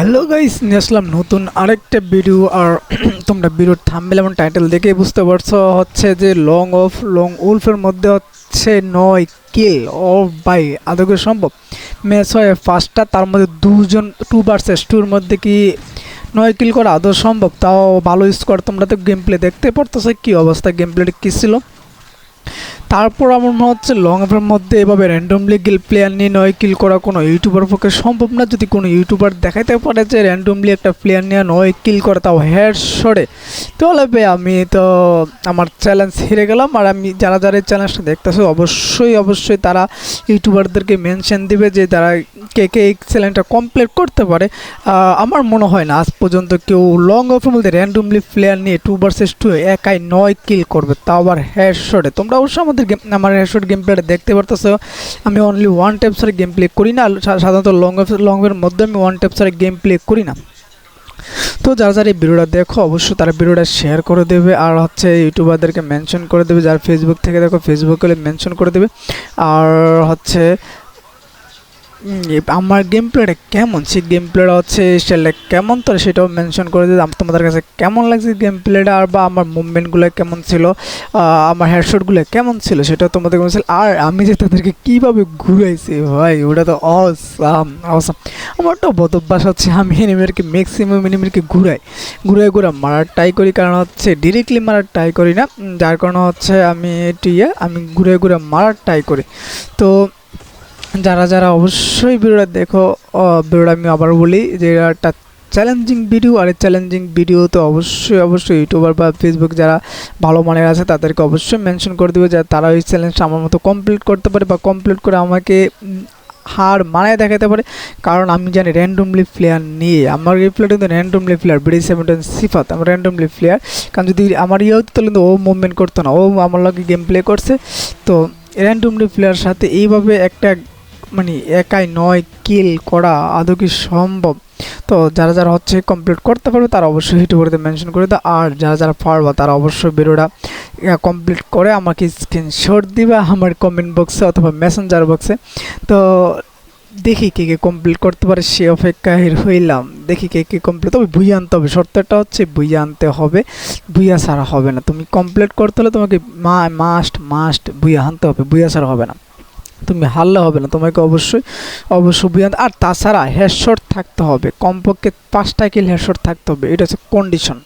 Hello guys, নিয়ে আসলাম নতুন আরেকটা ভিডিও। আর তোমরা ভিডিওর থাম্বনেল এবং টাইটেল দেখে বুঝতে পারছো হচ্ছে যে লং উলফের মধ্যে হচ্ছে 9 কিল। ও ভাই, আদৌ কি সম্ভব? ম্যাচ হয় ফার্স্টটা, তার মধ্যে 2 ভার্সেস 2 মধ্যে কি 9 কিল করা আদৌ সম্ভব? তাও ভালো স্কোর। তোমরা তো গেম প্লে দেখতে পারতেছো কী অবস্থা, গেম প্লেটা কী ছিল। তারপর আমার মনে হচ্ছে লং এর মধ্যে এভাবে র্যান্ডমলি প্লেয়ার নিয়ে 9 কিল করা কোনো ইউটিউবার পক্ষে সম্ভব না। যদি কোনো ইউটিউবার দেখাইতে পারে যে র্যান্ডমলি একটা প্লেয়ার নিয়ে 9 কিল করে, তাও হেডশটে, তাহলে আমি তো আমার চ্যালেঞ্জ হেরে গেলাম। আর আমি যারা এই চ্যালেঞ্জটা দেখতেছে অবশ্যই তারা ইউটিউবারদেরকে মেনশন দিবে যে তারা কে এই চ্যালেঞ্জটা কমপ্লিট করতে পারে। আমার মনে হয় না আজ পর্যন্ত কেউ লং অফের মধ্যে র্যান্ডমলি প্লেয়ার নিয়ে 2 ভার্সেস 2 একাই 9 কিল করবে, তাও আবার হেডশটে। তোমরা অবশ্য আমার হেডশট গেম প্লেটা দেখতে পারতেছো। আমি অনলি ওয়ান ট্যাপ ছাড়া গেম প্লে করি না। সাধারণত লংয়ের মধ্যে আমি ওয়ান ট্যাপ ছাড়া গেম প্লে করি না। তো যারা এই ভিডিওটা দেখো অবশ্যই তারা ভিডিওটা শেয়ার করে দেবে, আর হচ্ছে ইউটিউবারদেরকে মেনশন করে দেবে। যারা ফেসবুক থেকে দেখো ফেসবুকে মেনশন করে দেবে। আর হচ্ছে আমার গেম প্লেটা কেমন, সেই গেম প্লেটা হচ্ছে স্টাইলটা কেমন, তো সেটাও মেনশন করে দিই। তোমাদের কাছে কেমন লাগছে গেম প্লেটা, আর বা আমার মুভমেন্টগুলো কেমন ছিল, আমার হেডশটগুলো কেমন ছিল, সেটাও তোমাদের বলছিল। আর আমি যে তাদেরকে কীভাবে ঘুরাইছি ভাই, ওটা তো অসাম। আমার একটা বদ অভ্যাস হচ্ছে, আমি ম্যাক্সিমাম এনিমিকে ঘুরে মারার ট্রাই করি। কারণ হচ্ছে ডিরেক্টলি মারার ট্রাই করি না, যার কারণে হচ্ছে আমি ঘুরে মারার ট্রাই করি। তো যারা অবশ্যই ভিডিওটা দেখো, ভিডিওটা আমি আবার বলি যে একটা চ্যালেঞ্জিং ভিডিও। আর এই চ্যালেঞ্জিং ভিডিও তো অবশ্যই ইউটিউবার বা ফেসবুক যারা ভালো মানের আছে তাদেরকে অবশ্যই মেনশন করে দেবে, যে তারা ওই চ্যালেঞ্জটা আমার মতো কমপ্লিট করতে পারে, বা কমপ্লিট করে আমাকে হার মানায় দেখাতে পারে। কারণ আমি জানি র্যান্ডমলি প্লেয়ার নিয়ে আমার এই প্লেয়ার কিন্তু র্যান্ডমলি প্লেয়ার BD17 সিফাত, আমার র্যান্ডমলি প্লেয়ার। কারণ যদি আমার হতো তাহলে কিন্তু ও মুভমেন্ট করতো না, ও আমার লগে গেম প্লে করছে। তো র্যান্ডমলি প্লেয়ার সাথে এইভাবে একটা একাই 9 কিল করা আদৌ কি সম্ভব? তো যারা হচ্ছে কমপ্লিট করতে পারবে তারা অবশ্যই ইউটিউবারতে মেনশন করে দাও। আর যারা পারবে তারা অবশ্যই ভিডিওটা কমপ্লিট করে আমাকে স্ক্রিনশট দিবা আমার কমেন্ট বক্সে অথবা মেসেঞ্জার বক্সে। তো দেখি কে কমপ্লিট করতে পারে, সে অপেক্ষায় হইলাম। দেখি কে কমপ্লিট, তবে বুইয়া আনতে হবে। শর্তটা হচ্ছে বুইয়া আনতে হবে, বুইয়া ছাড়া হবে না। তুমি কমপ্লিট করতে হলে তোমাকে মাস্ট বুইয়া আনতে হবে, বুইয়া ছাড়া হবে না। তুমি হারলে হবে না, তোমাকে অবশ্যই বুঝান। আর তাছাড়া হেডশট থাকতে হবে, কমপক্ষে 5টা কিল হেডশট থাকতে হবে, এটা হচ্ছে কন্ডিশন।